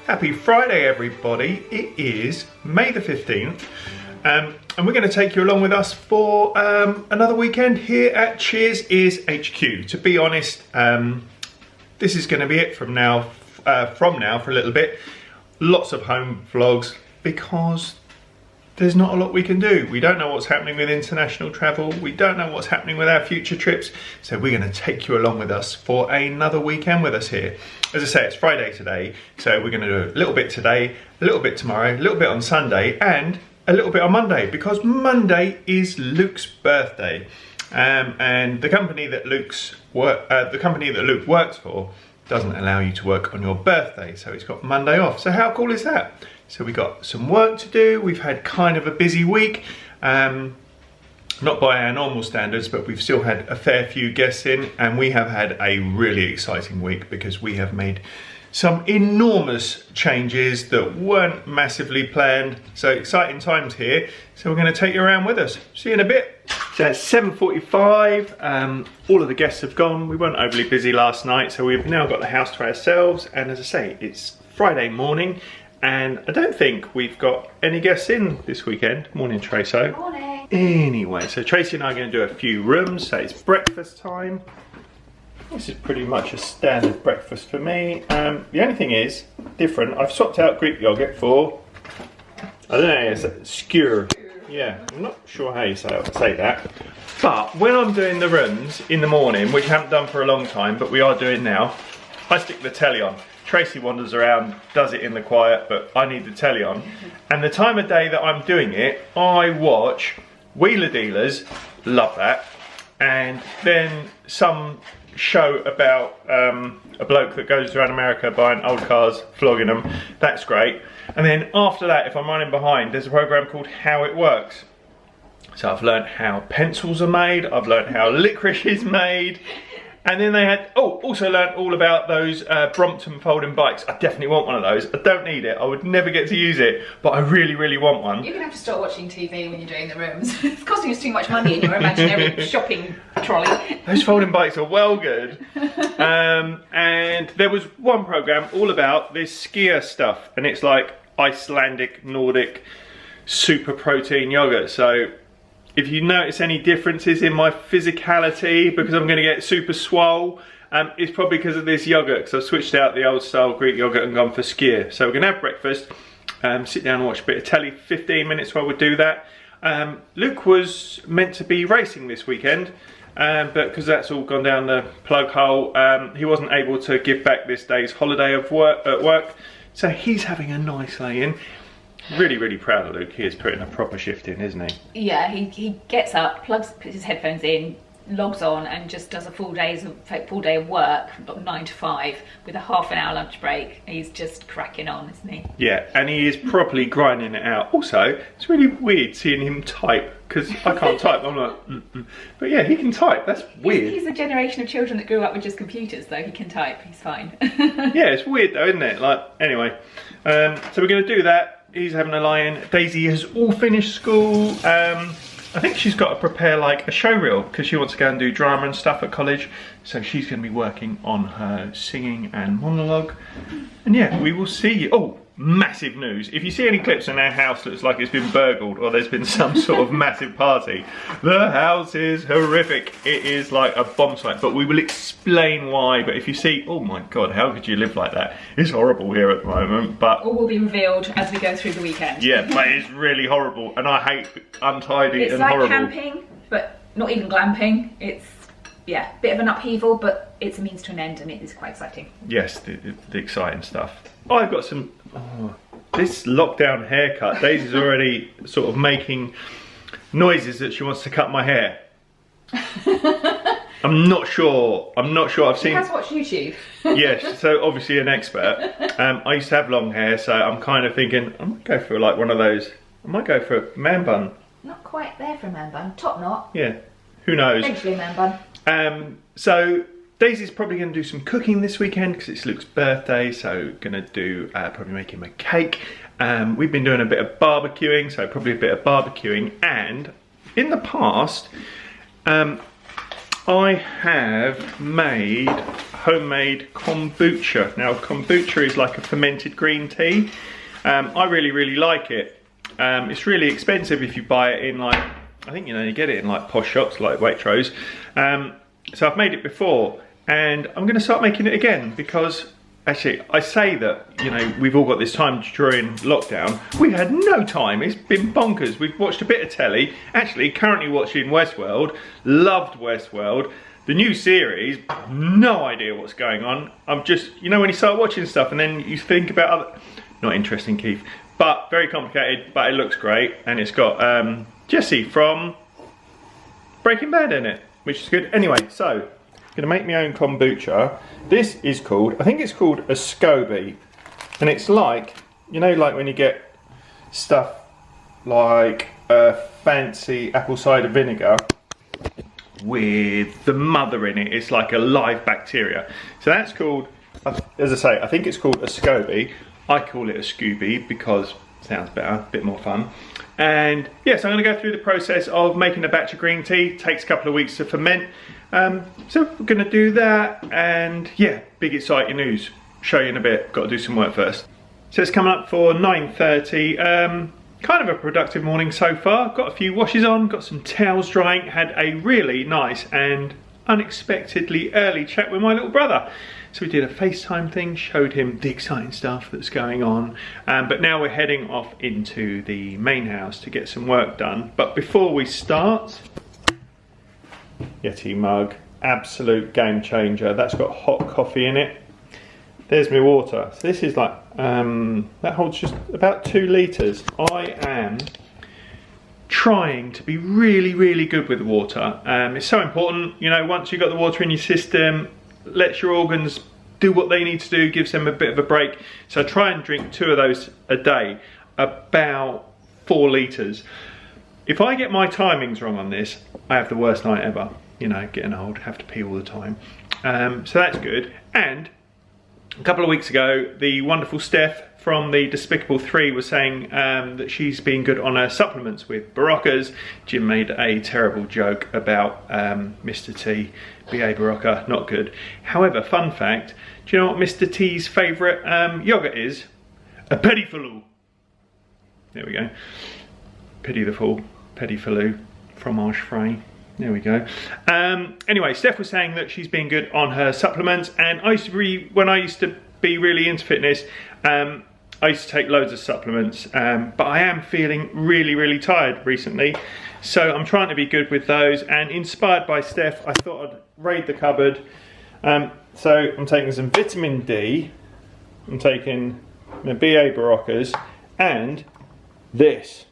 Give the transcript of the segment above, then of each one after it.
Happy Friday, everybody. It is May the 15th, and we're going to take you along with us for another weekend here at Cheers Is HQ. To be honest, this is going to be it from now for a little bit. Lots of home vlogs because there's not a lot we can do. We don't know what's happening with international travel. We don't know what's happening with our future trips. So we're going to take you along with us for another weekend with us here. As I say, it's Friday today. So we're going to do a little bit today, a little bit tomorrow, a little bit on Sunday, and a little bit on Monday, because Monday is Luke's birthday. And the company that Luke works for doesn't allow you to work on your birthday. So he's got Monday off. So how cool is that? So we got some work to do. We've had kind of a busy week, not by our normal standards, but we've still had a fair few guests in, and we have had a really exciting week because we have made some enormous changes that weren't massively planned. So exciting times here. So we're going to take you around with us. See you in a bit. So it's 7:45. All of the guests have gone. We weren't overly busy last night, so we've now got the house to ourselves. And as I say, it's Friday morning. And I don't think we've got any guests in this weekend. Morning, Tracy. Morning. Anyway, so Tracy and I are going to do a few rooms. So it's breakfast time. This is pretty much a standard breakfast for me. The only thing is different. I've swapped out Greek yogurt for, I don't know, it's a skewer. Yeah, I'm not sure how you say that. But when I'm doing the rooms in the morning, which I haven't done for a long time, but we are doing now, I stick the telly on. Tracy wanders around, does it in the quiet, but I need the telly on. And the time of day that I'm doing it, I watch Wheeler Dealers, love that, and then some show about a bloke that goes around America buying old cars, flogging them. That's great. And then after that, if I'm running behind, there's a program called How It Works. So I've learned how pencils are made, I've learned how licorice is made. And then they had, also learnt all about those Brompton folding bikes. I definitely want one of those. I don't need it. I would never get to use it, but I really, really want one. You're gonna have to start watching TV when you're doing the rooms. It's costing us too much money in your imaginary shopping trolley. Those folding bikes are well good. And there was one program all about this skier stuff, and it's like Icelandic, Nordic, super protein yogurt. So if you notice any differences in my physicality, because I'm going to get super swole, it's probably because of this yogurt, because I've switched out the old style Greek yogurt and gone for skyr. So we're going to have breakfast, sit down and watch a bit of telly, 15 minutes while we do that. Luke was meant to be racing this weekend, but because that's all gone down the plug hole, he wasn't able to give back this day's holiday of at work. So he's having a nice lay in. Really, really proud of Luke. He is putting a proper shift in, isn't he? Yeah, he gets up, puts his headphones in, logs on, and just does a full day of work, 9 to 5, with a half an hour lunch break. He's just cracking on, isn't he? Yeah, and he is properly grinding it out. Also, it's really weird seeing him type, because I can't type. I'm like, But yeah, he can type. That's weird. He's a generation of children that grew up with just computers, though. He can type. He's fine. Yeah, it's weird though, isn't it? Like, anyway, so we're going to do that. He's having a lie-in. Daisy has all finished school. I think she's got to prepare like a show reel because she wants to go and do drama and stuff at college. So she's going to be working on her singing and monologue. And yeah, we will see you. Oh, massive news. If you see any clips in our house that looks like it's been burgled or there's been some sort of massive party, the house is horrific. It is like a bomb site, but we will explain why. But if you see, oh my God, how could you live like that? It's horrible here at the moment, but all will be revealed as we go through the weekend. Yeah, but it's really horrible, and I hate untidy and like horrible. It's like camping, but not even glamping. It's, yeah, a bit of an upheaval, but it's a means to an end, and it is quite exciting. Yes, the exciting stuff. I've got some, this lockdown haircut. Daisy's already sort of making noises that she wants to cut my hair. I'm not sure I've seen. She has watched YouTube. Yes, so obviously an expert. I used to have long hair, so I'm kind of thinking I might go for like one of those. I might go for a man bun. Not quite there for a man bun. Top knot. Yeah, who knows? Eventually a man bun. So Daisy's probably going to do some cooking this weekend because it's Luke's birthday, so going to do probably make him a cake. We've been doing a bit of barbecuing, so probably a bit of barbecuing. And in the past, I have made homemade kombucha. Now, kombucha is like a fermented green tea. I really like it. It's really expensive if you buy it in like, I think you get it in like posh shops like Waitrose. So I've made it before, and I'm going to start making it again because actually I say that we've all got this time during lockdown. We had no time. It's been bonkers. We've watched a bit of telly. Actually, currently watching Westworld. Loved Westworld. The new series, no idea what's going on. I'm just, when you start watching stuff and then you think about other, not interesting, Keith, but very complicated, but it looks great, and it's got Jesse from Breaking Bad in it, which is good. Anyway, so I'm gonna make my own kombucha. This is called, I think it's called a SCOBY, and it's like, like when you get stuff like a fancy apple cider vinegar with the mother in it. It's like a live bacteria. So that's called, as I say, I think it's called a SCOBY. I call it a Scooby because it sounds better, a bit more fun. And yes, I'm going to go through the process of making a batch of green tea. It takes a couple of weeks to ferment. So we're going to do that, and yeah, big exciting news. Show you in a bit. Got to do some work first. So it's coming up for 9:30. Kind of a productive morning so far. Got a few washes on, got some towels drying, had a really nice and unexpectedly early chat with my little brother. So we did a FaceTime thing, showed him the exciting stuff that's going on. But now we're heading off into the main house to get some work done. But before we start, Yeti mug, absolute game changer. That's got hot coffee in it. There's my water. So this is like, that holds just about 2 litres. I am trying to be really good with the water. It's so important, once you've got the water in your system, let your organs do what they need to do, gives them a bit of a break. So I try and drink 2 of those a day, about 4 litres. If I get my timings wrong on this, I have the worst night ever. Getting old, have to pee all the time. So that's good. And a couple of weeks ago, the wonderful Steph from the Despicable 3 was saying that she's been good on her supplements with Baroccas. Jim made a terrible joke about Mr. T, B.A. Barocca, not good. However, fun fact, do you know what Mr. T's favourite yoghurt is? A Petit Filou. There we go. Pity the fool, Petit Filou, fromage frais. There we go. Anyway, Steph was saying that she's been good on her supplements, and when I used to be really into fitness, I used to take loads of supplements, but I am feeling really tired recently, so I'm trying to be good with those, and inspired by Steph, I thought I'd raid the cupboard. So I'm taking some vitamin D, I'm taking the B.A. Baroccas, and this.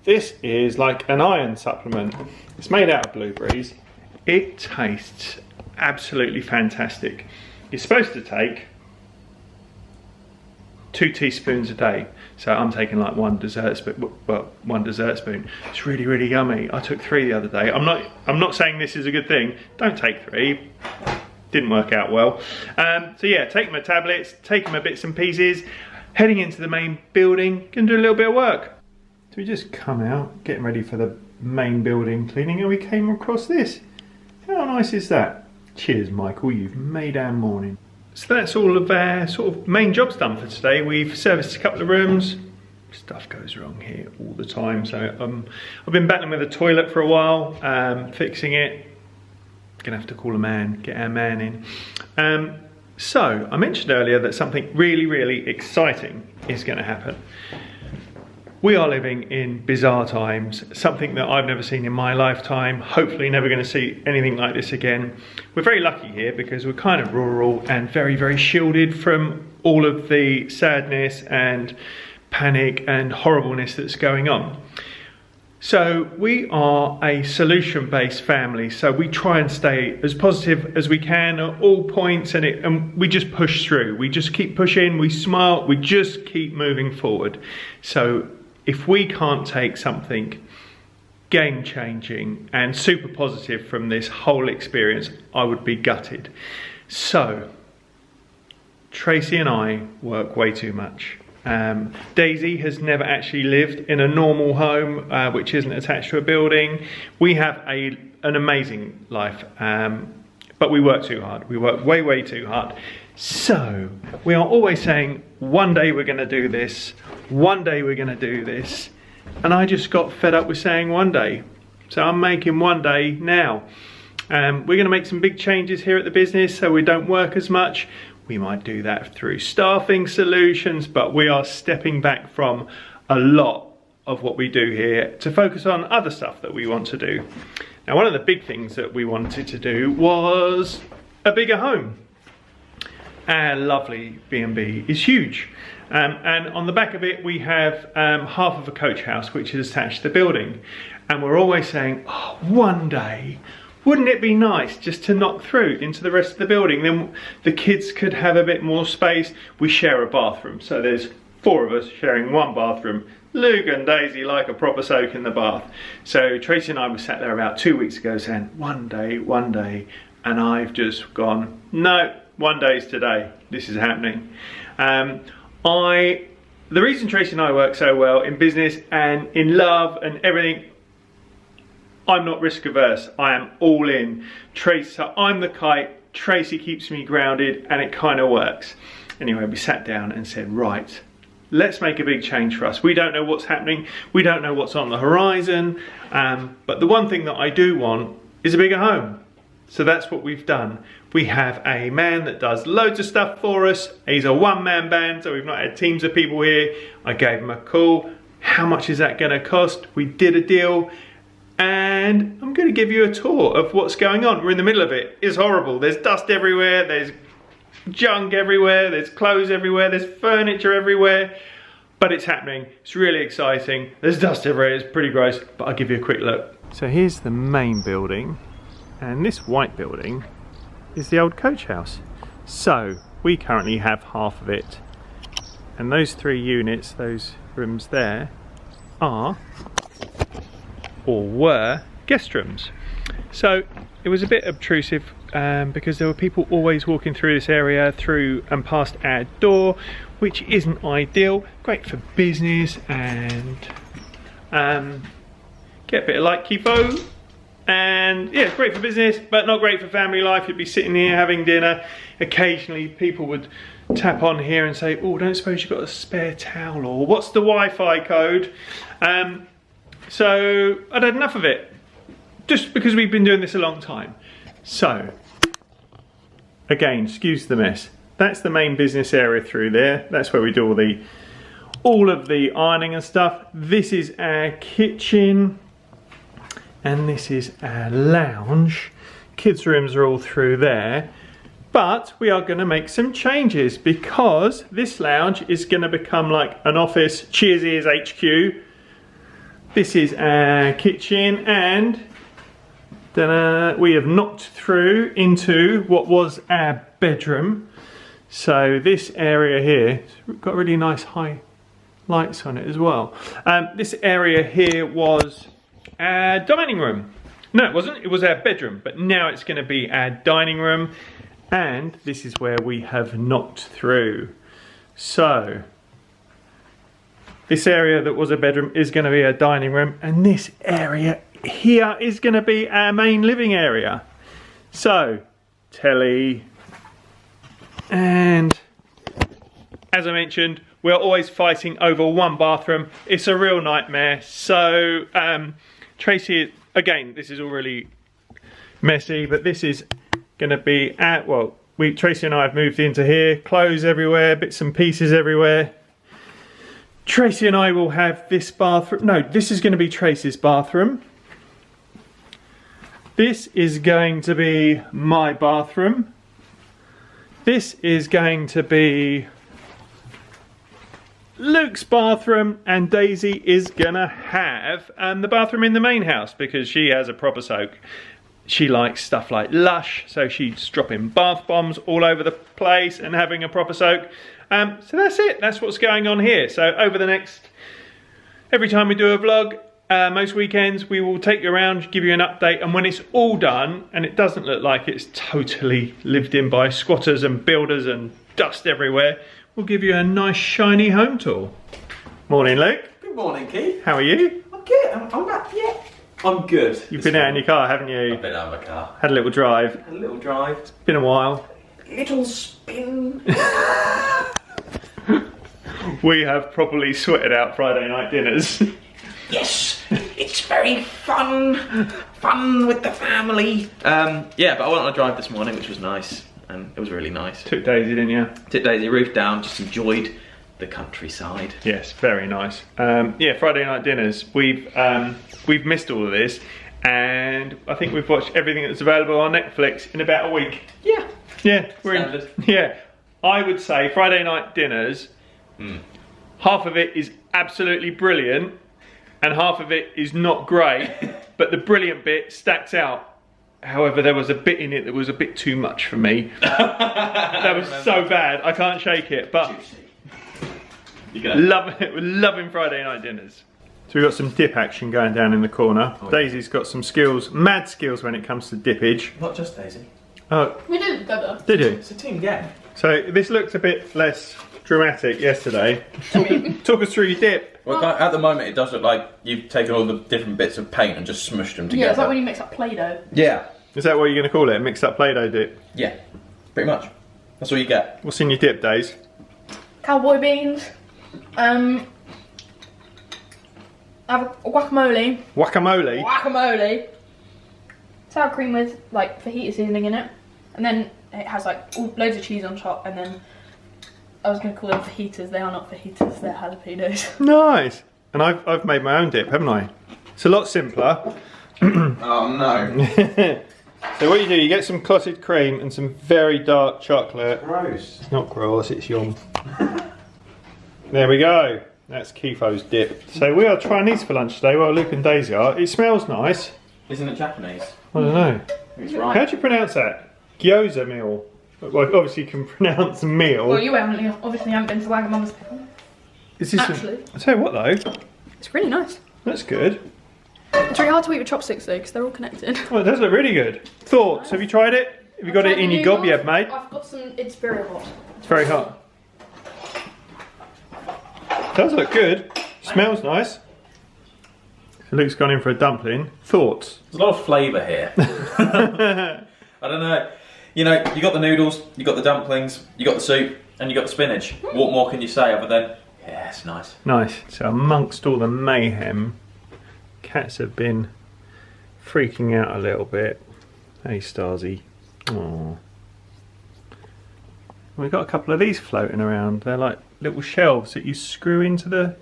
This is like an iron supplement. It's made out of blueberries. It tastes absolutely fantastic. You're supposed to take 2 teaspoons a day. So I'm taking like 1 dessert spoon, well, 1 dessert spoon. It's really yummy. I took 3 the other day. I'm not saying this is a good thing. Don't take 3. Didn't work out well. So yeah, taking my tablets, taking my bits and pieces, heading into the main building, gonna do a little bit of work. So we just come out, getting ready for the main building cleaning, and we came across this. How nice is that? Cheers, Michael, you've made our morning. So that's all of our sort of main jobs done for today. We've serviced a couple of rooms. Stuff goes wrong here all the time. So I've been battling with the toilet for a while, fixing it. Gonna have to call a man, get our man in. So I mentioned earlier that something really exciting is gonna happen. We are living in bizarre times, something that I've never seen in my lifetime, hopefully never going to see anything like this again. We're very lucky here because we're kind of rural and very shielded from all of the sadness and panic and horribleness that's going on. So we are a solution-based family, so we try and stay as positive as we can at all points, and we just push through. We just keep pushing, we smile, we just keep moving forward. So if we can't take something game-changing and super positive from this whole experience, I would be gutted. So, Tracy and I work way too much. Daisy has never actually lived in a normal home which isn't attached to a building. We have a an amazing life, but we work too hard. We work way, way too hard. So we are always saying, one day we're going to do this, one day we're going to do this. And I just got fed up with saying one day. So I'm making one day now. We're going to make some big changes here at the business so we don't work as much. We might do that through staffing solutions, but we are stepping back from a lot of what we do here to focus on other stuff that we want to do. Now, one of the big things that we wanted to do was a bigger home. Our lovely B&B is huge. And on the back of it, we have half of a coach house, which is attached to the building. And we're always saying, oh, one day, wouldn't it be nice just to knock through into the rest of the building? Then the kids could have a bit more space. We share a bathroom. So there's 4 of us sharing one bathroom. Luke and Daisy like a proper soak in the bath. So Tracy and I were sat there about 2 weeks ago saying, one day. And I've just gone, no, one day's today. This is happening. The reason Tracy and I work so well in business and in love and everything, I'm not risk averse. I am all in. Tracy, I'm the kite. Tracy keeps me grounded, and it kind of works. Anyway, we sat down and said, right, let's make a big change for us. We don't know what's happening. We don't know what's on the horizon. But the one thing that I do want is a bigger home. So that's what we've done. We have a man that does loads of stuff for us. He's a one-man band, so we've not had teams of people here. I gave him a call. How much is that going to cost? We did a deal. And I'm going to give you a tour of what's going on. We're in the middle of it. It's horrible. There's dust everywhere. There's junk everywhere. There's clothes everywhere. There's furniture everywhere. But it's happening. It's really exciting. There's dust everywhere. It's pretty gross. But I'll give you a quick look. So here's the main building. And this white building is the old coach house. So we currently have half of it. And those 3 units, those rooms there, are or were guest rooms. So it was a bit obtrusive because there were people always walking through this area, through and past our door, which isn't ideal. Great for business and get a bit of light kifo. And yeah, great for business, but not great for family life. You'd be sitting here having dinner. Occasionally people would tap on here and say, oh, don't suppose you've got a spare towel, or what's the Wi-Fi code? So I'd had enough of it, just because we've been doing this a long time. So, again, excuse the mess. That's the main business area through there. That's where we do all of the ironing and stuff. This is our kitchen. And this is our lounge. Kids' rooms are all through there. But we are going to make some changes because this lounge is going to become like an office. Cheers is HQ. This is our kitchen, and we have knocked through into what was our bedroom. So this area here, it's got really nice high lights on it as well. This area here was our dining room. No, it wasn't. It was our bedroom, but now it's going to be our dining room, and this is where we have knocked through. So this area that was a bedroom is going to be our dining room, and this area here is going to be our main living area. So telly, and as I mentioned, we're always fighting over one bathroom. It's a real nightmare. So Tracy, again, this is all really messy, but this is going to be at, well, Tracy and I have moved into here, clothes everywhere, bits and pieces everywhere. Tracy and I will have this bathroom. No, this is going to be Tracy's bathroom. This is going to be my bathroom. This is going to be Luke's bathroom, and Daisy is gonna have the bathroom in the main house because she has a proper soak. She likes stuff like Lush, so she's dropping bath bombs all over the place and having a proper soak. So that's it, that's what's going on here. So over the next, every time we do a vlog, most weekends we will take you around, give you an update, and when it's all done and it doesn't look like it's totally lived in by squatters and builders and dust everywhere, we'll give you a nice shiny home tour. Morning, Luke. Good morning, Keith. How are you? I'm good. I'm back. Yeah. I'm good. You've been out in your car, haven't you? I've been out of my car. Had a little drive. A little drive. It's been a while. Little spin. We have probably sweated out Friday night dinners. Yes, it's very fun. Fun with the family. Yeah, but I went on a drive this morning, which was nice. It was really nice. Took Daisy, didn't you? Took Daisy, roof down, just enjoyed the countryside. Yes, very nice. Yeah, Friday night dinners. We've missed all of this, and I think we've watched everything that's available on Netflix in about a week. Yeah. Yeah, Standard. Yeah, I would say Friday night dinners. Half of it is absolutely brilliant, and half of it is not great. But the brilliant bit stacks out. However, there was a bit in it that was a bit too much for me. That was so bad, I can't shake it. But loving Friday night dinners. So we've got some dip action going down in the corner. Oh, Daisy's got some skills, mad skills when it comes to dippage. Not just Daisy. Oh, We did together. did you? It's a team game. So this looked a bit less dramatic yesterday. Talk us through your dip. Well, at the moment, it does look like you've taken all the different bits of paint and just smushed them together. Yeah, it's like when you mix up Play-Doh. Yeah. Is that what you're going to call it? A mixed up Play-Doh dip? Yeah. Pretty much. That's all you get. What's in your dip, Days? Cowboy beans. I have a guacamole. Guacamole? Guacamole. Sour cream with like fajita seasoning in it, and then it has like loads of cheese on top, and then I was going to call them fajitas. They are not fajitas. They're jalapenos. Nice. And I've made my own dip, haven't I? It's a lot simpler. Oh no. So what you do, you get some clotted cream and some very dark chocolate. Gross. It's not gross, it's yum. There we go. That's Kifo's dip. So we are trying these for lunch today while Luke and Daisy are. It smells nice. Isn't it Japanese? I don't know. It's right. How do you pronounce that? Gyoza meal. Well, obviously you can pronounce meal. Well, you obviously haven't been to Wagamama's before. Is this Actually. I'll tell you what though. It's really nice. That's good. It's really hard to eat with chopsticks though, because they're all connected. Oh, it does look really good. Thoughts? Have you tried it? Have you got it in your gob yet, mate? I've got some. It's very hot. It's very hot. Does look good. Smells nice. So Luke's gone in for a dumpling. Thoughts? There's a lot of flavour here. I don't know. You know, you got the noodles, you got the dumplings, you got the soup, and you got the spinach. What more can you say other than, yeah, it's nice. Nice. So amongst all the mayhem, cats have been freaking out a little bit. Hey, Starsy. Aww. We've got a couple of these floating around. They're like little shelves that you screw into the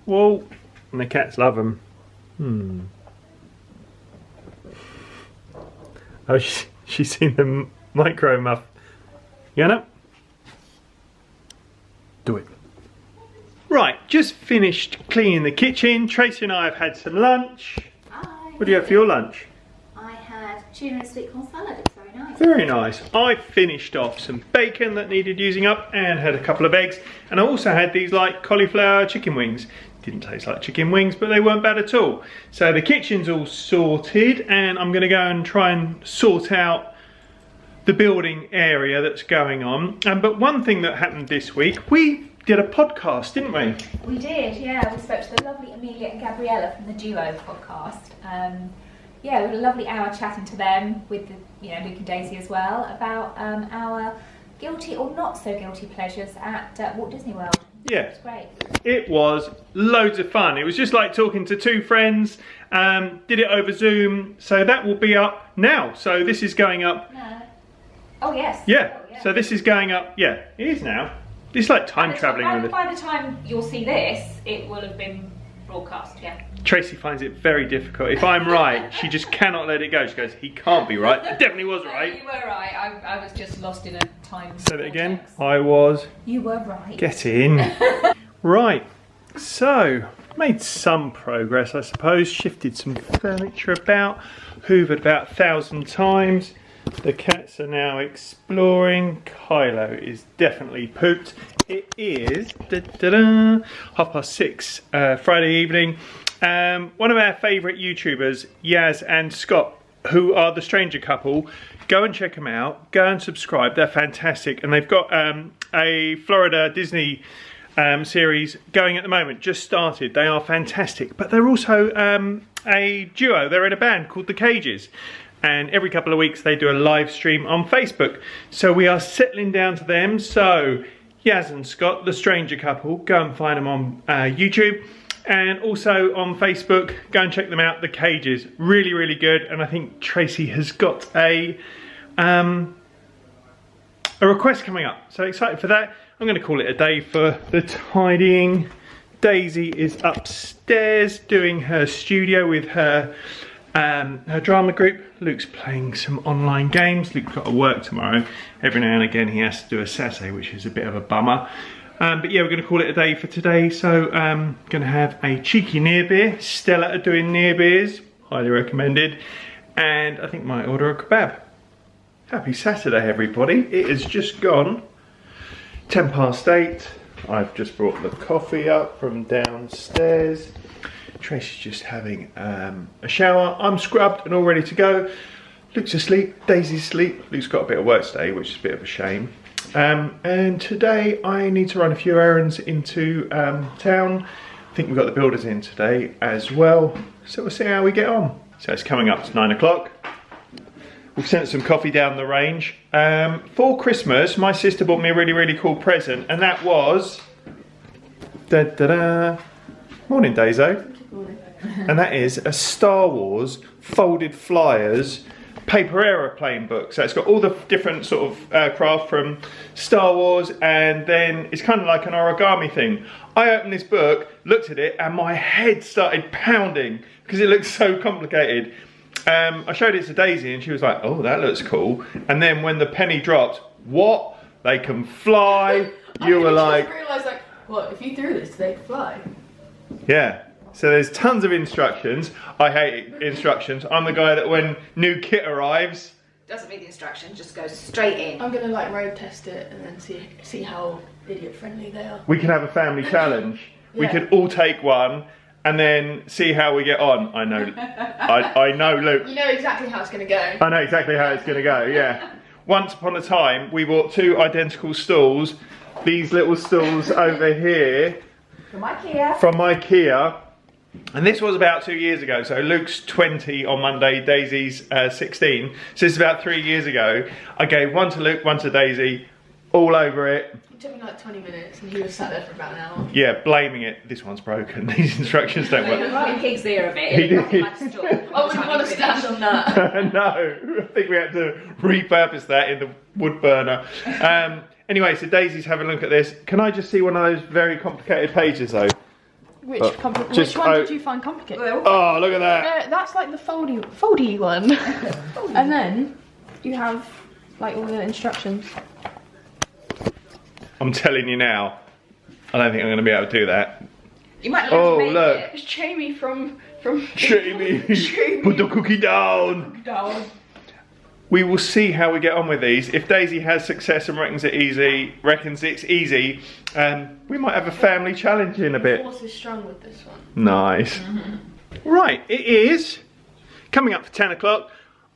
wall, and the cats love them. Oh, she's seen the micro muff. Yana? Do it. Right, just finished cleaning the kitchen. Tracy and I have had some lunch. Hi. What do you have for your lunch? I had tuna and sweet corn salad. It's very nice. Very nice. I finished off some bacon that needed using up and had a couple of eggs. And I also had these like cauliflower chicken wings. Didn't taste like chicken wings, but they weren't bad at all. So the kitchen's all sorted and I'm gonna go and try and sort out the building area that's going on. But one thing that happened this week, we did a podcast, didn't we? We did, yeah. We spoke to the lovely Amelia and Gabriella from the Duo podcast. Yeah, we had a lovely hour chatting to them with the, Luke and Daisy as well about our guilty or not so guilty pleasures at Walt Disney World. Yeah. It was great. It was loads of fun. It was just like talking to two friends. Did it over Zoom, so that will be up now. So this is going up. No. Oh yes. Yeah. Oh, yeah. So this is going up. Yeah, it is now. It's like time travelling with it. By the time you'll see this, it will have been broadcast. Yeah. Tracy finds it very difficult. If I'm right, she just cannot let it go. She goes, he can't be right. It definitely was right. You were right. I was just lost in a time. Say that again. I was. You were right. Get in. Right. So, made some progress, I suppose. Shifted some furniture about. Hoovered about 1,000 times. The cats are now exploring. Kylo is definitely pooped. It is 6:30 Friday evening. One of our favourite YouTubers, Yaz and Scott, who are the stranger couple, go and check them out. Go and subscribe. They're fantastic, and they've got a Florida Disney series going at the moment, just started. They are fantastic, but they're also a duo. They're in a band called The Cages, and every couple of weeks they do a live stream on Facebook. So we are settling down to them. So Yaz and Scott, the stranger couple, go and find them on YouTube, and also on Facebook. Go and check them out. The Cages, really, really good. And I think Tracy has got a request coming up, so excited for that. I'm going to call it a day for the tidying. Daisy is upstairs doing her studio with her drama group. Luke's playing some online games. Luke's got to work tomorrow. Every now and again he has to do a satay, which is a bit of a bummer. But yeah, we're going to call it a day for today. So going to have a cheeky near beer. Stella are doing near beers, highly recommended. And I think might order a kebab. Happy Saturday, everybody. It has just gone 8:10. I've just brought the coffee up from downstairs. Tracy's just having a shower. I'm scrubbed and all ready to go. Luke's asleep, Daisy's asleep. Luke's got a bit of work today, which is a bit of a shame. And today I need to run a few errands into town. I think we've got the builders in today as well. So we'll see how we get on. So it's coming up to 9 o'clock. We've sent some coffee down the range. For Christmas, my sister bought me a really, really cool present, and that was... Da-da-da. Morning, Daiso. Morning. And that is a Star Wars folded flyers paper aeroplane book. So it's got all the different sort of craft from Star Wars, and then it's kind of like an origami thing. I opened this book, looked at it, and my head started pounding because it looks so complicated. I showed it to Daisy and she was like, oh, that looks cool. And then when the penny dropped, what? They can fly. You were like... I realised, like, what, if you threw this, they'd fly. Yeah. So there's tons of instructions. I hate instructions. I'm the guy that when new kit arrives... Doesn't read the instructions, just goes straight in. I'm going to, like, road test it and then see how idiot-friendly they are. We can have a family challenge. Yeah. We could all take one and then see how we get on. I know, I know, Luke. You know exactly how it's going to go. I know exactly how it's going to go, yeah. Once upon a time, we bought 2 identical stools. These little stools over here. From IKEA. From IKEA. And this was about 2 years ago. So Luke's 20 on Monday, Daisy's 16. So this is about 3 years ago. I gave one to Luke, one to Daisy, all over it. It took me like 20 minutes and he was sat there for about an hour. Yeah, blaming it. This one's broken. These instructions don't work. Right in pig's ear a bit. He did. I wouldn't want to stand on that. No, I think we had to repurpose that in the wood burner. Anyway, so Daisy's having a look at this. Can I just see one of those very complicated pages though? Which Just- one did you find complicated? Oh, look at that. That's like the foldy one. And then you have like all the instructions. I'm telling you now, I don't think I'm going to be able to do that. You might Oh, make look. it. It's Jamie from Jamie, put the cookie down. We will see how we get on with these. If Daisy has success and reckons it's easy, we might have a family challenge in a bit. Force is strong with this one. Nice. Right, it is coming up for 10 o'clock.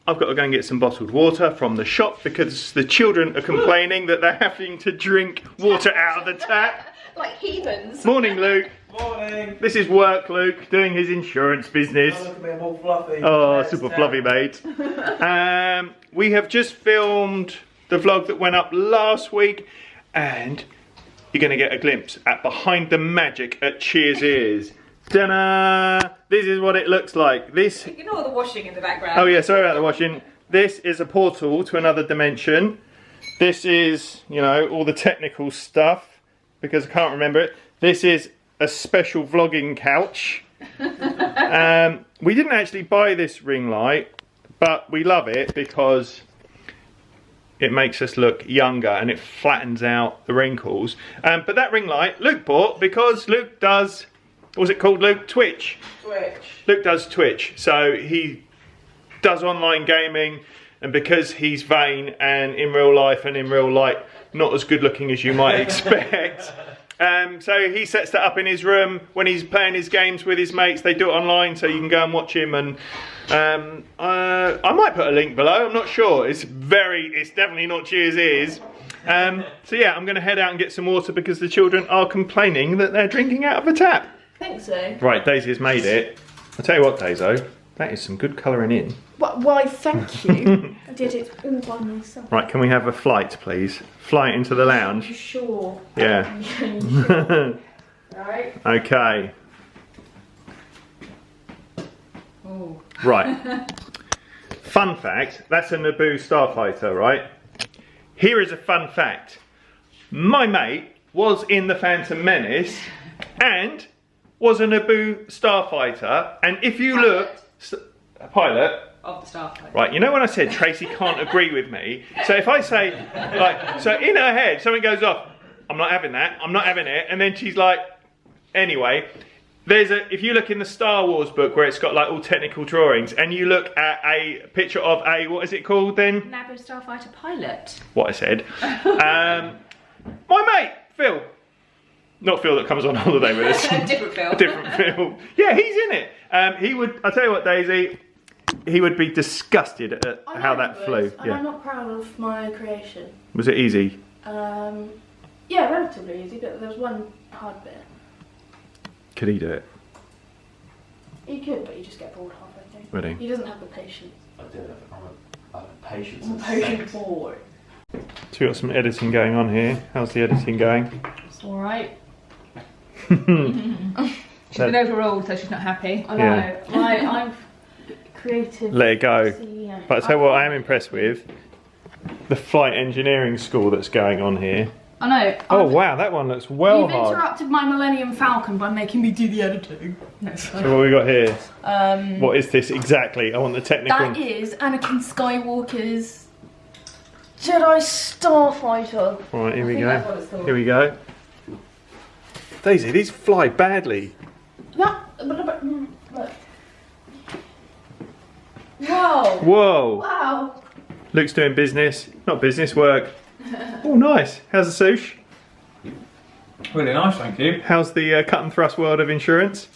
I've got to go and get some bottled water from the shop because the children are complaining that they're having to drink water out of the tap. Like heathens. Morning, Luke. Morning. This is work, Luke, doing his insurance business. Oh, look at me, I'm all fluffy. Oh, Yeah, super it's fluffy, mate. We have just filmed the vlog that went up last week, and you're going to get a glimpse at behind the magic at Cheers is. Ta-da! This is what it looks like. This. Ignore the washing in the background. Oh yeah, sorry about the washing. This is a portal to another dimension. This is, you know, all the technical stuff because I can't remember it. This is a special vlogging couch. We didn't actually buy this ring light, but we love it because it makes us look younger and it flattens out the wrinkles. But that ring light Luke bought because Luke does, what's it called, Luke? Twitch. Luke does Twitch. So he does online gaming, and because he's vain and in real life and in real light not as good looking as you might expect, So he sets that up in his room when he's playing his games with his mates. They do it online, so you can go and watch him. And I might put a link below. I'm not sure. It's definitely not Cheers Is. So yeah, I'm going to head out and get some water because the children are complaining that they're drinking out of a tap. I think so. Right, Daisy has made it. I'll tell you what, Daiso, that is some good colouring in. Why, thank you. I did it all by myself. Right, can we have a flight, please? Flight into the lounge. You sure? Yeah. You sure? Right. Okay. Oh. Right. Fun fact, that's a Naboo starfighter, right? Here is a fun fact. My mate was in the Phantom Menace and was a Naboo starfighter, and if you look... A pilot? Of the starfighter. Right, you know when I said Tracy can't agree with me? So if I say, like, so in her head, something goes off, I'm not having that, I'm not having it, and then she's like, anyway, if you look in the Star Wars book where it's got like all technical drawings, and you look at a picture of a, what is it called then? Naboo starfighter pilot. What I said. My mate, Phil. Not Phil that comes on holiday with us. Different Phil. Different Phil. Yeah, he's in it. He would, I'll tell you what, Daisy, he would be disgusted at how that flew. And Yeah. I'm not proud of my creation. Was it easy? Yeah, relatively easy, but there was one hard bit. Could he do it? He could, but you just get bored halfway through. Really? He doesn't have the patience. I do. I'm a patience. I'm a patient boy. So we've got some editing going on here. How's the editing going? It's alright. She's been overruled, so she's not happy. I know. Yeah. I'm creative. Let it go. CEO. But I tell you what I am impressed with, the flight engineering school that's going on here. I know. Oh wow, that one looks well You've hard. interrupted my Millennium Falcon by making me do the editing. No, So what we got here? What is this exactly? I want the technical. that is Anakin Skywalker's Jedi Starfighter. Right, here we think that's what go. it's called. Here we go. Daisy, these fly badly. Look. Whoa. Whoa. Wow. Luke's doing business. Not business, work. Oh, nice. How's the sush? Really nice, thank you. How's the cut and thrust world of insurance?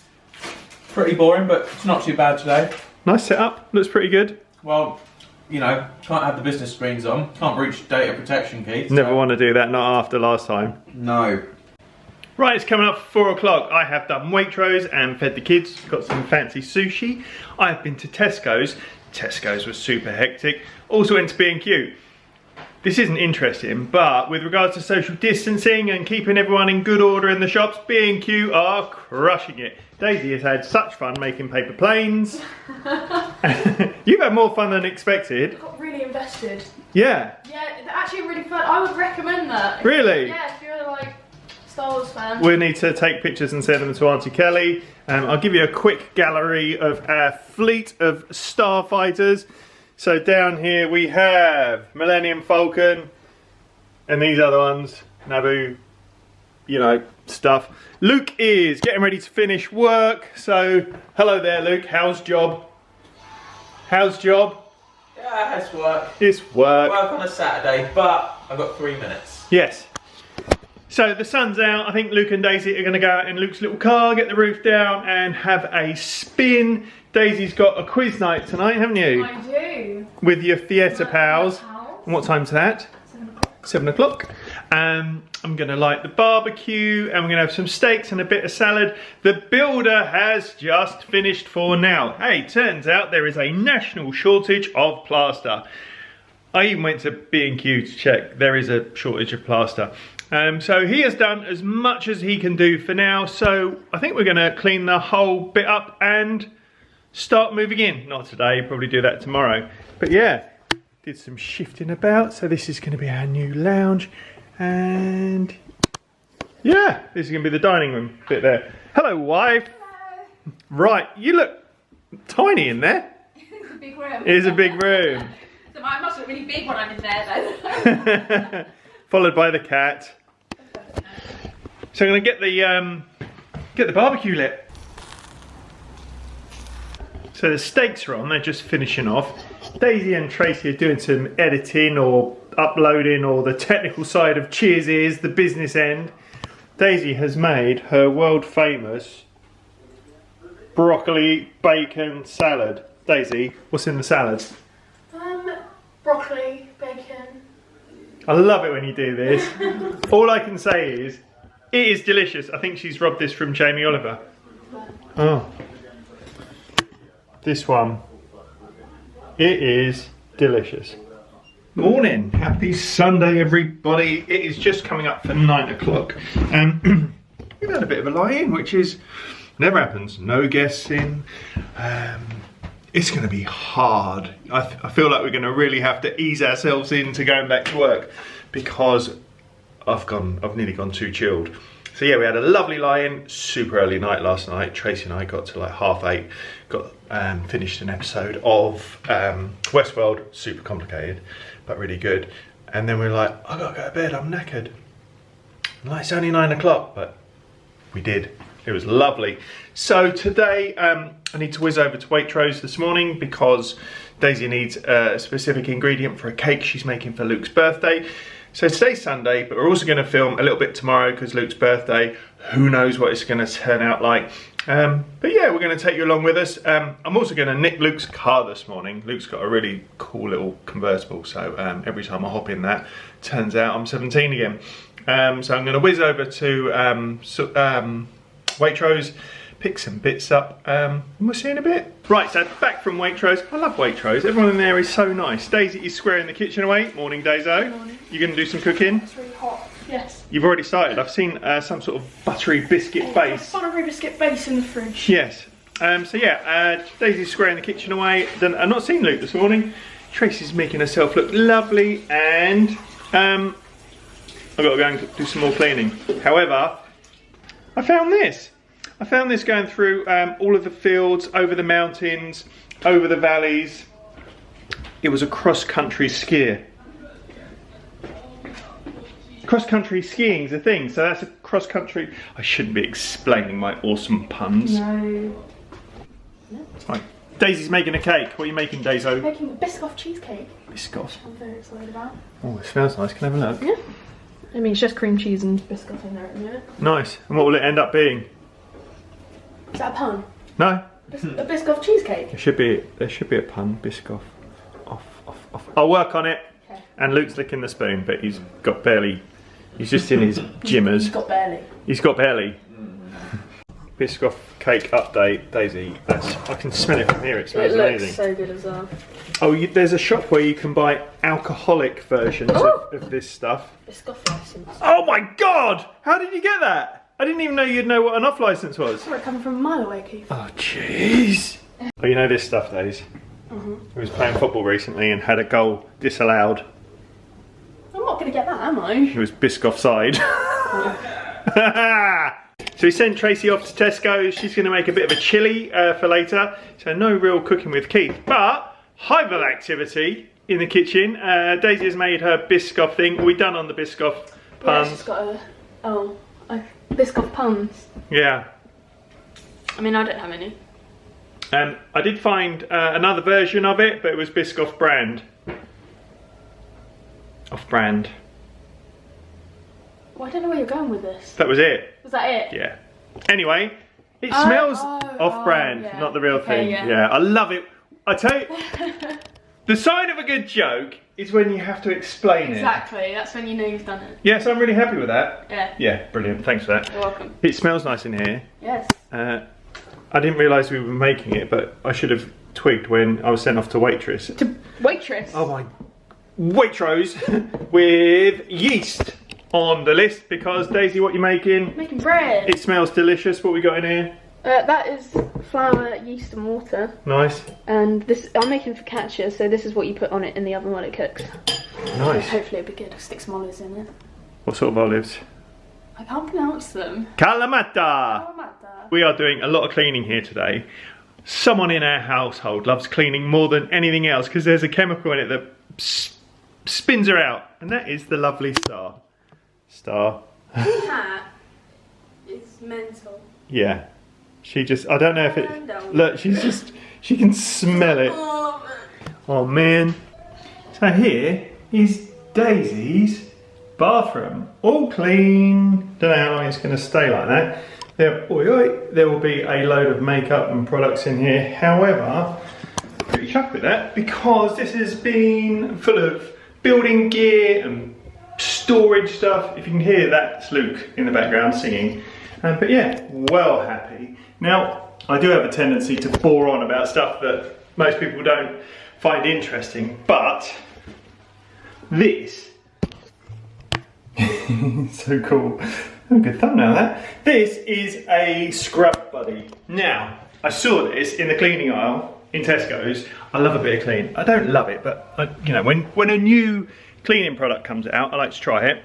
Pretty boring, but it's not too bad today. Nice setup. Looks pretty good. Well, you know, can't have the business screens on, can't reach data protection keys. Never want to do that, not after last time. No. Right, it's coming up for 4 o'clock. I have done Waitrose and fed the kids. Got some fancy sushi. I have been to Tesco's. Tesco's was super hectic. Also went to B&Q. This isn't interesting, but with regards to social distancing and keeping everyone in good order in the shops, B&Q are crushing it. Daisy has had such fun making paper planes. You've had more fun than expected. I got really invested. Yeah. Yeah, they're actually really fun. I would recommend that. Really? Yeah, if you're like Star Wars fan. We need to take pictures and send them to Auntie Kelly. I'll give you a quick gallery of our fleet of starfighters. So down here we have Millennium Falcon and these other ones, Naboo, you know, stuff. Luke is getting ready to finish work. So hello there, Luke. How's job? How's job? Yeah, it's work. It's work. Work on a Saturday, but I've got 3 minutes. Yes. So the sun's out. I think Luke and Daisy are going to go out in Luke's little car, get the roof down and have a spin. Daisy's got a quiz night tonight, haven't you? I do. With your theatre pals. pals. And what time's that? 7 o'clock. 7 o'clock. I'm going to light the barbecue and we're going to have some steaks and a bit of salad. The builder has just finished for now. Hey, turns out there is a national shortage of plaster. I even went to B&Q to check. There is a shortage of plaster. So he has done as much as he can do for now. So I think we're going to clean the whole bit up and start moving in. Not today, probably do that tomorrow. But yeah, did some shifting about. So this is going to be our new lounge. And yeah, this is going to be the dining room bit there. Hello, wife. Hello. Right, you look tiny in there. It's a big room. It is a big room. So I must look really big when I'm in there though. Followed by the cat. So I'm going to get the barbecue lit. So the steaks are on, they're just finishing off. Daisy and Tracy are doing some editing or uploading or the technical side of Cheers Is, the business end. Daisy has made her world famous broccoli bacon salad. Daisy, what's in the salad? Broccoli, bacon. I love it when you do this. All I can say is, it is delicious. I think she's robbed this from Jamie Oliver. Oh. This one. It is delicious. Morning, happy Sunday everybody. It is just coming up for 9 o'clock. We've had a bit of a lie-in, which is never happens. No guests in. It's going to be hard. I feel like we're going to really have to ease ourselves into going back to work because I've nearly gone too chilled. So yeah, we had a lovely lie-in, super early night last night. Tracy and I got to like 8:30, finished an episode of Westworld, super complicated, but really good. And then we were like, I gotta go to bed, I'm knackered. And like, it's only 9 o'clock, but we did. It was lovely. So today, I need to whiz over to Waitrose this morning because Daisy needs a specific ingredient for a cake she's making for Luke's birthday. So today's Sunday, but we're also going to film a little bit tomorrow because Luke's birthday. Who knows what it's going to turn out like. But yeah, we're going to take you along with us. I'm also going to nick Luke's car this morning. Luke's got a really cool little convertible, so every time I hop in that, turns out I'm 17 again. So I'm going to whiz over to Waitrose, pick some bits up, and we'll see you in a bit. Right, so back from Waitrose. I love Waitrose. Everyone in there is so nice. Daisy is squaring the kitchen away. Morning, Daiso. Morning. You going to do some cooking? It's really hot. Yes. You've already started. I've seen some sort of buttery biscuit base. Buttery biscuit base in the fridge. Yes. So yeah, Daisy's squaring the kitchen away. Then I've not seen Luke this morning. Tracy's making herself look lovely, and I've got to go and do some more cleaning. However, I found this. I found this going through all of the fields, over the mountains, over the valleys. It was a cross-country skier. Cross-country skiing's a thing, so that's a cross-country... I shouldn't be explaining my awesome puns. No. Right. Daisy's making a cake. What are you making, Daiso? Making a Biscoff cheesecake. Biscoff. I'm very excited about. Oh, it smells nice. Can I have a look? Yeah. I mean, it's just cream cheese and Biscoff in there at the minute. Nice. And what will it end up being? Is that a pun? No. A Biscoff cheesecake? There should be a pun. Biscoff. Off. I'll work on it. Okay. And Luke's licking the spoon, but he's got barely... He's just in his jimmers. He's got barely. He's got barely. Biscoff cake update, Daisy. I can smell it from here. It smells amazing. It looks so good as well. Oh, there's a shop where you can buy alcoholic versions of this stuff. Biscoff license. Oh my God! How did you get that? I didn't even know you'd know what an off license was. Saw it coming from a mile away, Keith. Oh jeez. Oh, you know this stuff, Daisy. He was playing football recently and had a goal disallowed. I'm not going to get that, am I? It was Biscoff side. So we sent Tracy off to Tesco. She's going to make a bit of a chilli for later. So no real cooking with Keith, but hive activity in the kitchen. Daisy has made her Biscoff thing. Are we done on the Biscoff puns? Yeah, she's got a Biscoff puns. Yeah. I mean, I don't have any. I did find another version of it, but it was Biscoff brand. Off-brand. Well, I don't know where you're going with this. That was it. Was that it? Yeah. Anyway, it smells off-brand, yeah. not the real thing. Yeah. I love it. I tell you, the sign of a good joke is when you have to explain it. Exactly. That's when you know you've done it. Yes, I'm really happy with that. Yeah. Yeah, brilliant. Thanks for that. You're welcome. It smells nice in here. Yes. I didn't realise we were making it, but I should have twigged when I was sent off to Waitrose. To Waitrose? Oh my... Waitrose with yeast on the list because Daisy, what you making? Making bread. It smells delicious. What we got in here? That is flour, yeast and water. Nice. And this I'm making focaccia, so this is what you put on it in the oven while it cooks. Nice. Hopefully it'll be good. I'll stick some olives in it. What sort of olives? I can't pronounce them. Kalamata. We are doing a lot of cleaning here today. Someone in our household loves cleaning more than anything else because there's a chemical in it that spins her out, and that is the lovely Star. Star. Cat is mental. Yeah. She just, I don't know if it, look, she's just, she can smell it. Oh man. So here is Daisy's bathroom, all clean. Don't know how long it's going to stay like that. There will be a load of makeup and products in here. However, pretty chuffed with that because this has been full of building gear and storage stuff. If you can hear that, it's Luke in the background singing. But yeah, well happy. Now, I do have a tendency to bore on about stuff that most people don't find interesting, but this so cool. Oh, good thumbnail that. This is a scrub buddy. Now, I saw this in the cleaning aisle in Tesco's. I love a bit of clean. I don't love it, but you know, when a new cleaning product comes out, I like to try it.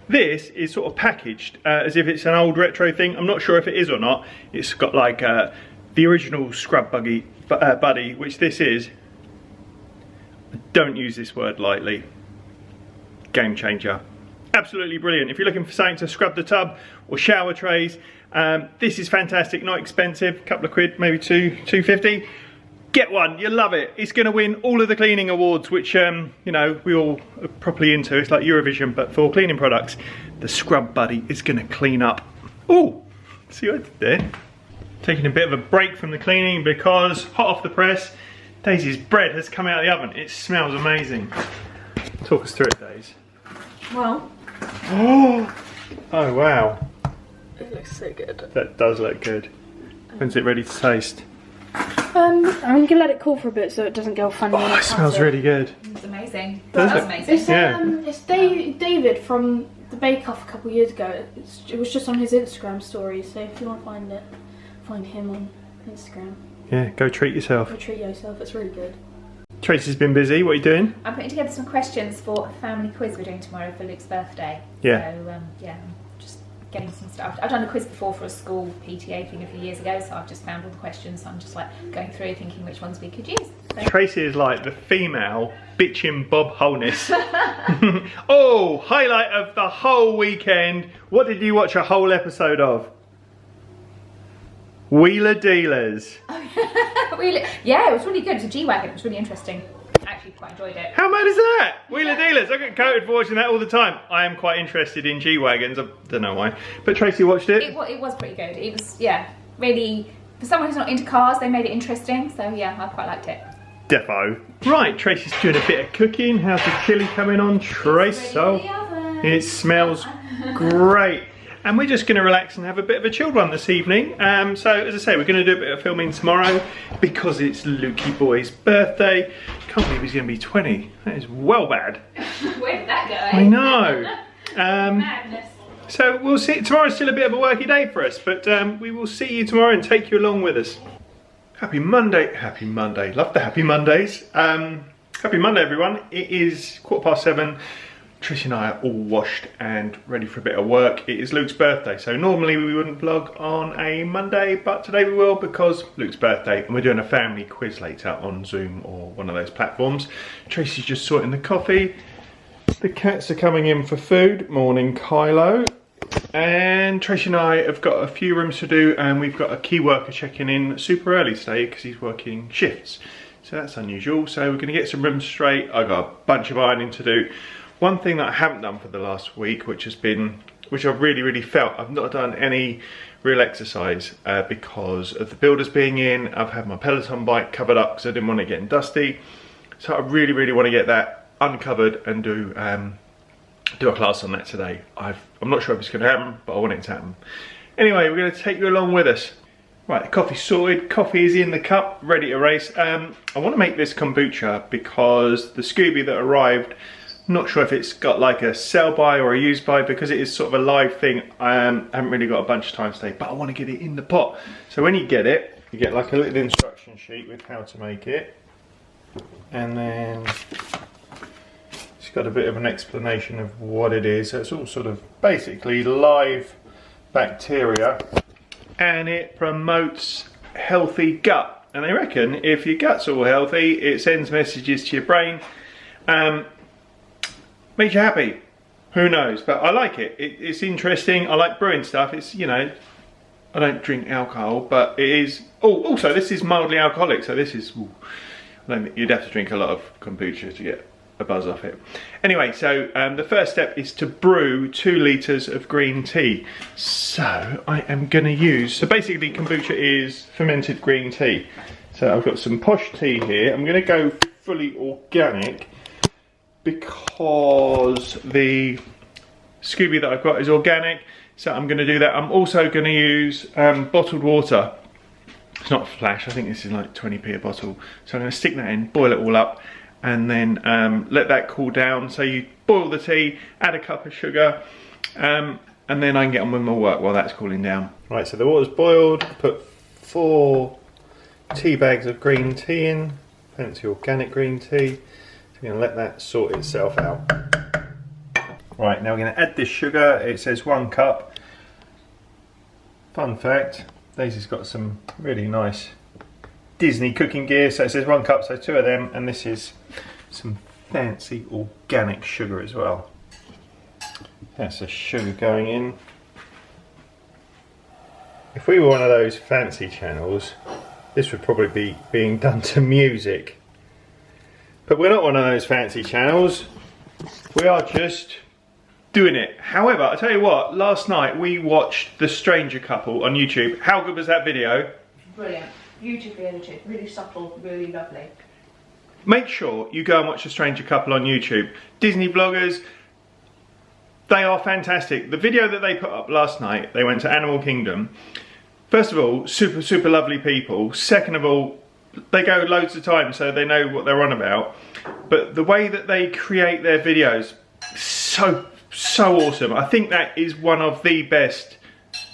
This is sort of packaged as if it's an old retro thing. I'm not sure if it is or not. It's got like the original scrub buddy, which this is. Don't use this word lightly. Game changer. Absolutely brilliant. If you're looking for something to scrub the tub or shower trays, this is fantastic. Not expensive, a couple of quid, maybe $2.50. Get one, you'll love it. It's going to win all of the cleaning awards, which you know, we all are properly into. It's like Eurovision, but for cleaning products. The Scrub Buddy is going to clean up. Oh, see what I did there? Taking a bit of a break from the cleaning because hot off the press, Daisy's bread has come out of the oven. It smells amazing. Talk us through it, Daisy. Well. Oh wow. It looks so good. That does look good. When's it ready to taste? I'm gonna let it cool for a bit so it doesn't go funny. Oh, it smells really good. It's amazing. Does That's it? amazing. It's David from the Bake Off a couple of years ago. It was just on his Instagram story, so if you want to find it, find him on Instagram. Yeah, go treat yourself. Go treat yourself, it's really good. Tracy's been busy, what are you doing? I'm putting together some questions for a family quiz we're doing tomorrow for Luke's birthday. Yeah. So, yeah, I'm just getting some stuff. I've done a quiz before for a school PTA thing a few years ago, so I've just found all the questions. So I'm just like going through thinking which ones we could use. So. Tracy is like the female bitchin' Bob Holness. Oh, highlight of the whole weekend. What did you watch a whole episode of? Wheeler Dealers. Yeah, it was really good. It's a G-Wagon. It was really interesting. I actually quite enjoyed it. How mad is that? Wheeler Dealers. I get quoted for watching that all the time. I am quite interested in G-Wagons. I don't know why. But Tracy watched it. It was pretty good. It was, yeah, really, for someone who's not into cars, they made it interesting. So yeah, I quite liked it. Defo. Right, Tracy's doing a bit of cooking. How's the chili coming on, Trace? So it smells great. And we're just going to relax and have a bit of a chilled one this evening. So, as I say, we're going to do a bit of filming tomorrow because it's Lukey Boy's birthday. Can't believe he's going to be 20. That is well bad. Where did that go? I know. Madness. So, we'll see. Tomorrow's still a bit of a worky day for us, but we will see you tomorrow and take you along with us. Happy Monday. Happy Monday. Love the happy Mondays. Happy Monday, everyone. It is 7:15. Trish and I are all washed and ready for a bit of work. It is Luke's birthday, so normally we wouldn't vlog on a Monday, but today we will because Luke's birthday and we're doing a family quiz later on Zoom or one of those platforms. Tracy's just sorting the coffee. The cats are coming in for food. Morning, Kylo. And Tracy and I have got a few rooms to do and we've got a key worker checking in super early today because he's working shifts. So that's unusual. So we're going to get some rooms straight. I've got a bunch of ironing to do. One thing that I haven't done for the last week, which I've really felt, I've not done any real exercise because of the builders being in. I've had my Peloton bike covered up because I didn't want it getting dusty. So I really want to get that uncovered and do a class on that today. I'm not sure if it's going to happen, but I want it to happen. Anyway, we're going to take you along with us. Right, the coffee's sorted, coffee is in the cup, ready to race. I want to make this kombucha because the Scooby that arrived, not sure if it's got like a sell by or a use by because it is sort of a live thing. I haven't really got a bunch of time today, but I want to get it in the pot. So when you get it, you get like a little instruction sheet with how to make it. And then it's got a bit of an explanation of what it is. So it's all sort of basically live bacteria and it promotes healthy gut. And they reckon if your gut's all healthy, it sends messages to your brain. Makes you happy. Who knows? But I like it. It's interesting. I like brewing stuff. It's, you know, I don't drink alcohol, but it is. Oh, also this is mildly alcoholic, so this is. I don't think you'd have to drink a lot of kombucha to get a buzz off it. Anyway, so the first step is to brew 2 litres of green tea. So I am going to use, so basically kombucha is fermented green tea. So I've got some posh tea here. I'm going to go fully organic because the Scooby that I've got is organic. So I'm going to do that. I'm also going to use bottled water. It's not flash, I think this is like 20p a bottle. So I'm going to stick that in, boil it all up, and then let that cool down. So you boil the tea, add a cup of sugar, and then I can get on with my work while that's cooling down. Right, so the water's boiled, put 4 tea bags of green tea in, fancy organic green tea. So we're going to let that sort itself out. Right, now we're going to add this sugar. It says 1 cup. Fun fact, Daisy's got some really nice Disney cooking gear, so it says 1 cup, so 2 of them, and this is some fancy organic sugar as well. That's the sugar going in. If we were one of those fancy channels, this would probably be being done to music. But we're not one of those fancy channels. We are just doing it. However, I tell you what, last night we watched The Stranger Couple on YouTube. How good was that video? Brilliant. Beautifully edited, really subtle, really lovely. Make sure you go and watch The Stranger Couple on YouTube. Disney vloggers, they are fantastic. The video that they put up last night, they went to Animal Kingdom. First of all, super lovely people. Second of all, they go loads of times, so they know what they're on about. But the way that they create their videos, so awesome. I think that is one of the best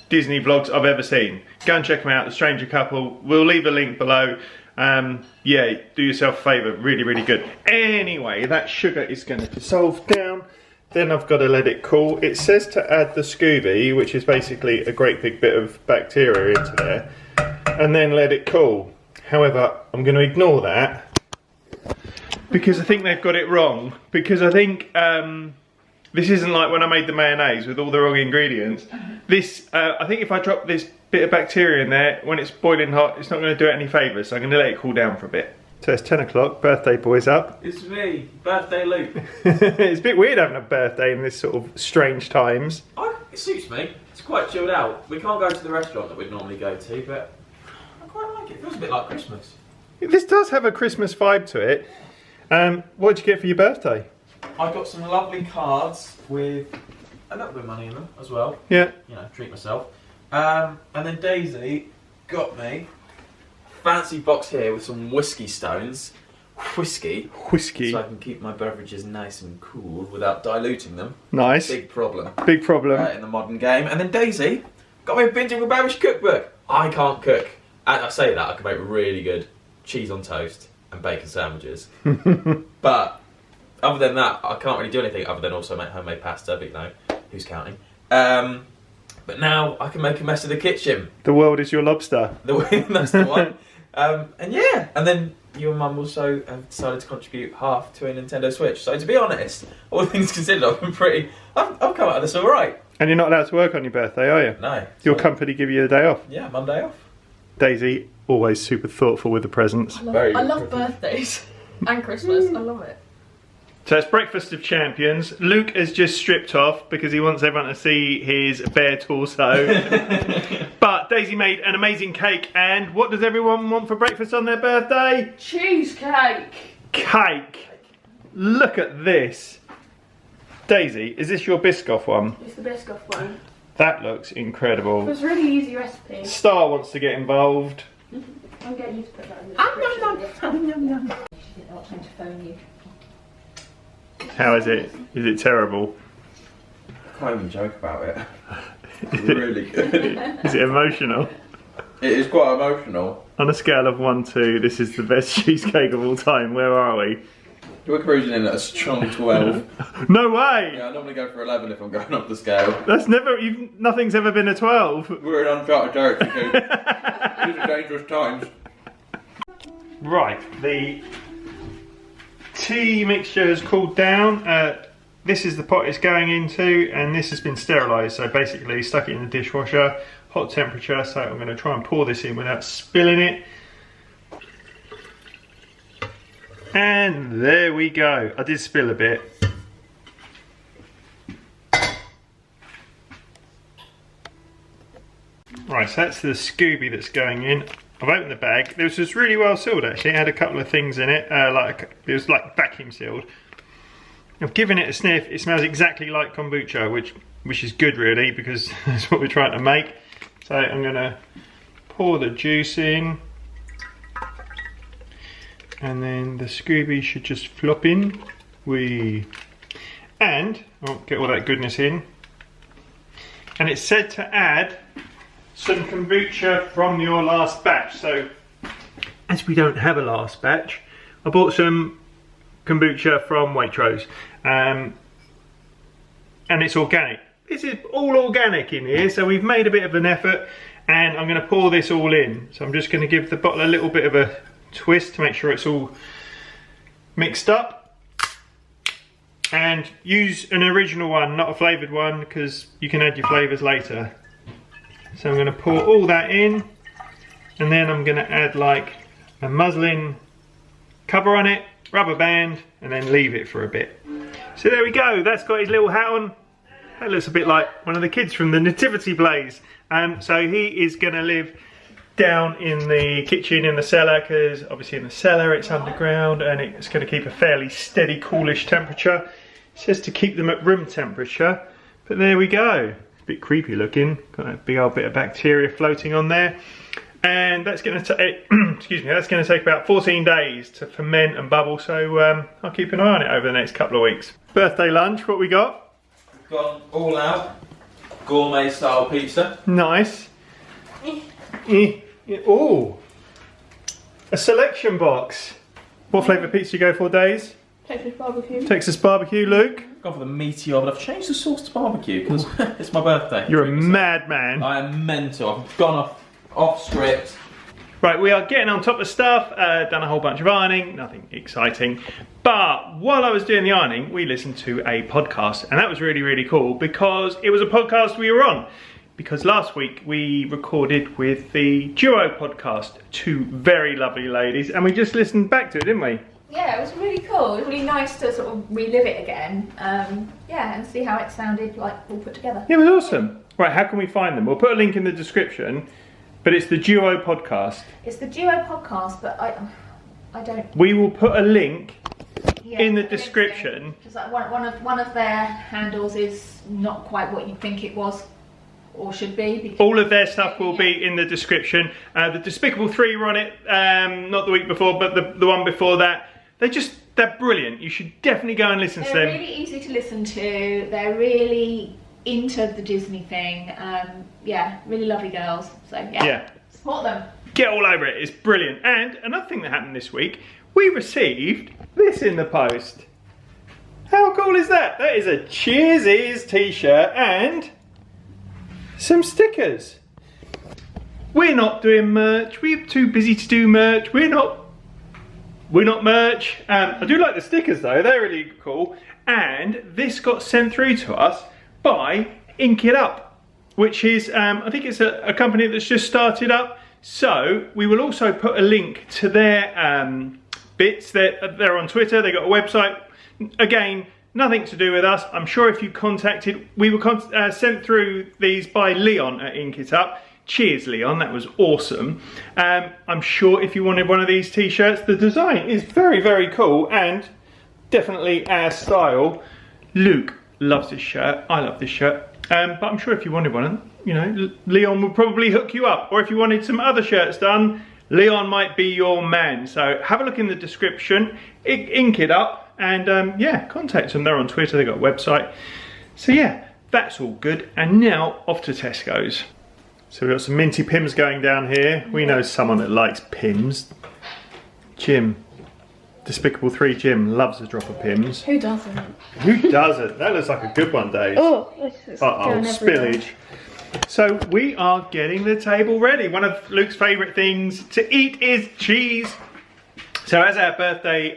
Disney vlogs I've ever seen. Go and check them out, The Stranger Couple. We'll leave a link below. Yeah, do yourself a favour, really good. Anyway, that sugar is going to dissolve down. Then I've got to let it cool. It says to add the Scooby, which is basically a great big bit of bacteria into there, and then let it cool. However, I'm going to ignore that because I think they've got it wrong. Because I think this isn't like when I made the mayonnaise with all the wrong ingredients. This, I think if I drop this bit of bacteria in there when it's boiling hot, it's not going to do it any favours. So I'm going to let it cool down for a bit. So it's 10 o'clock, birthday boy's up. It's me, birthday Luke. It's a bit weird having a birthday in this sort of strange times. It suits me. It's quite chilled out. We can't go to the restaurant that we'd normally go to, but I quite like it. It feels a bit like Christmas. This does have a Christmas vibe to it. What did you get for your birthday? I got some lovely cards with a little bit of money in them as well. Yeah. You know, treat myself. And then Daisy got me a fancy box here with some whiskey stones. Whiskey. So I can keep my beverages nice and cool without diluting them. Nice. Big problem. Big problem. In the modern game. And then Daisy got me a Binging with Babish cookbook. I can't cook. And I say that, I can make really good cheese on toast and bacon sandwiches. But other than that, I can't really do anything other than also make homemade pasta, but you know, who's counting? But now I can make a mess of the kitchen. The world is your lobster. That's the one. And yeah, and then you and Mum also have decided to contribute half to a Nintendo Switch. So to be honest, all things considered, I've come out of this all right. And you're not allowed to work on your birthday, are you? No. Your company give you a day off? Yeah, Monday off. Daisy, always super thoughtful with the presents. I love birthdays and Christmas. I love it. So it's breakfast of champions. Luke has just stripped off because he wants everyone to see his bare torso. But Daisy made an amazing cake, and what does everyone want for breakfast on their birthday? Cheesecake. Cake. Look at this. Daisy, is this your Biscoff one? It's the Biscoff one. That looks incredible. It was a really easy recipe. Star wants to get involved. I'm getting you to put that in the description. She didn't know what time to phone you. How is it? Is it terrible? I can't even joke about it. It's really good. Is it emotional? It is quite emotional. On a scale of 1 to 2, this is the best cheesecake of all time. Where are we? We're cruising in at a strong 12. No way! Yeah, I normally go for 11 if I'm going up the scale. That's never, nothing's ever been a 12. We're in uncharted territory, dude. These are dangerous times. Right, the tea mixture has cooled down. This is the pot it's going into, and this has been sterilised. So basically stuck it in the dishwasher, hot temperature. So I'm going to try and pour this in without spilling it. And there we go. I did spill a bit. Right, so that's the Scooby that's going in. I've opened the bag. This was really well sealed actually. It had a couple of things in it, it was like vacuum sealed. I've given it a sniff. It smells exactly like kombucha, which is good really, because that's what we're trying to make. So I'm gonna pour the juice in, and then the Scooby should just flop in. And I'll get all that goodness in. And it's said to add some kombucha from your last batch. So, as we don't have a last batch, I bought some kombucha from Waitrose, and it's organic. This is all organic in here, so we've made a bit of an effort, and I'm going to pour this all in. So I'm just going to give the bottle a little bit of a twist to make sure it's all mixed up, and use an original one, not a flavoured one, because you can add your flavours later. So I'm going to pour all that in, and then I'm going to add like a muslin cover on it, rubber band, and then leave it for a bit. So there we go, that's got his little hat on. That looks a bit like one of the kids from the Nativity plays. So he is going to live down in the kitchen in the cellar, because obviously in the cellar it's underground, and it's going to keep a fairly steady coolish temperature. It says to keep them at room temperature, but there we go. Bit creepy looking, got a big old bit of bacteria floating on there, and that's going to take excuse me, that's going to take about 14 days to ferment and bubble, so I'll keep an eye on it over the next couple of weeks. Birthday lunch, what we got? We've got all out gourmet style pizza. Nice. Oh, a selection box. What flavour pizza you go for, Days? Texas barbecue. Texas barbecue, Luke? Gone for the meteor, but I've changed the sauce to barbecue because it's my birthday. You're a madman. I am mental. I've gone off script. Right, we are getting on top of stuff, done a whole bunch of ironing, nothing exciting. But while I was doing the ironing, we listened to a podcast, and that was really, really cool because it was a podcast we were on. Because last week we recorded with the Duo podcast, two very lovely ladies, and we just listened back to it, didn't we? Yeah, it was really cool. It was really nice to sort of relive it again. Yeah, and see how it sounded like all put together. Yeah, it was awesome. Right, how can we find them? We'll put a link in the description, but it's the Duo podcast. It's the Duo podcast, but I don't... We will put a link Yeah, in the description. Just like one of their handles is not quite what you think it was or should be. All of their stuff will be in the description. The Despicable 3 were on it, not the week before, but the one before that. They're brilliant. You should definitely go and listen to them. They're really easy to listen to. They're really into the Disney thing. Yeah, really lovely girls. So yeah, support them. Get all over it. It's brilliant. And another thing that happened this week, we received this in the post. How cool is that? That is a Cheers Is t-shirt and some stickers. We're not doing merch. We're too busy to do merch. We're not merch. I do like the stickers though. They're really cool. And this got sent through to us by Ink It Up, which is, I think it's a company that's just started up. So we will also put a link to their bits. They're on Twitter. They got a website. Again, nothing to do with us. I'm sure if you contacted, we were sent through these by Leon at Ink It Up. Cheers, Leon, that was awesome. I'm sure if you wanted one of these t-shirts, the design is very, very cool and definitely our style. Luke loves this shirt, I love this shirt, but I'm sure if you wanted one, you know, Leon will probably hook you up. Or if you wanted some other shirts done, Leon might be your man. So have a look in the description, Ink It Up, and yeah, contact them. They're on Twitter, they've got a website. So yeah, that's all good. And now off to Tesco's. So we've got some minty Pims going down here. We know someone that likes Pims. Jim. Despicable 3 Jim loves a drop of Pims. Who doesn't? Who doesn't? That looks like a good one, Dave. Oh, it's uh-oh, going everywhere. spillage. So we are getting the table ready. One of Luke's favourite things to eat is cheese. So as our birthday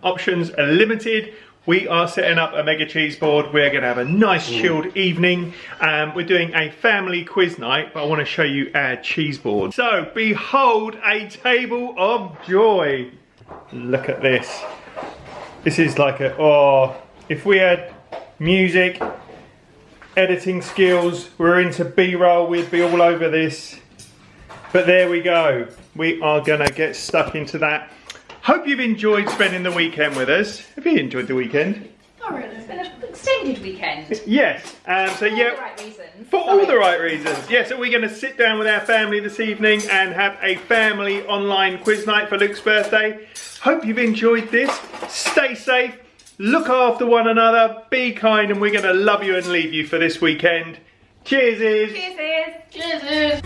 options are limited, we are setting up a mega cheese board. We're going to have a nice chilled evening. We're doing a family quiz night, but I want to show you our cheese board. So behold a table of joy. Look at this. This is like a, oh, if we had music, editing skills, we're into B-roll, we'd be all over this. But there we go. We are gonna get stuck into that. Hope you've enjoyed spending the weekend with us. Have you enjoyed the weekend? Not really. It's been an extended weekend. Yes. So yeah. For all the right reasons. For all the right reasons. Yeah, so we're going to sit down with our family this evening and have a family online quiz night for Luke's birthday. Hope you've enjoyed this. Stay safe. Look after one another. Be kind, and we're going to love you and leave you for this weekend. Cheers. Cheers. Cheers.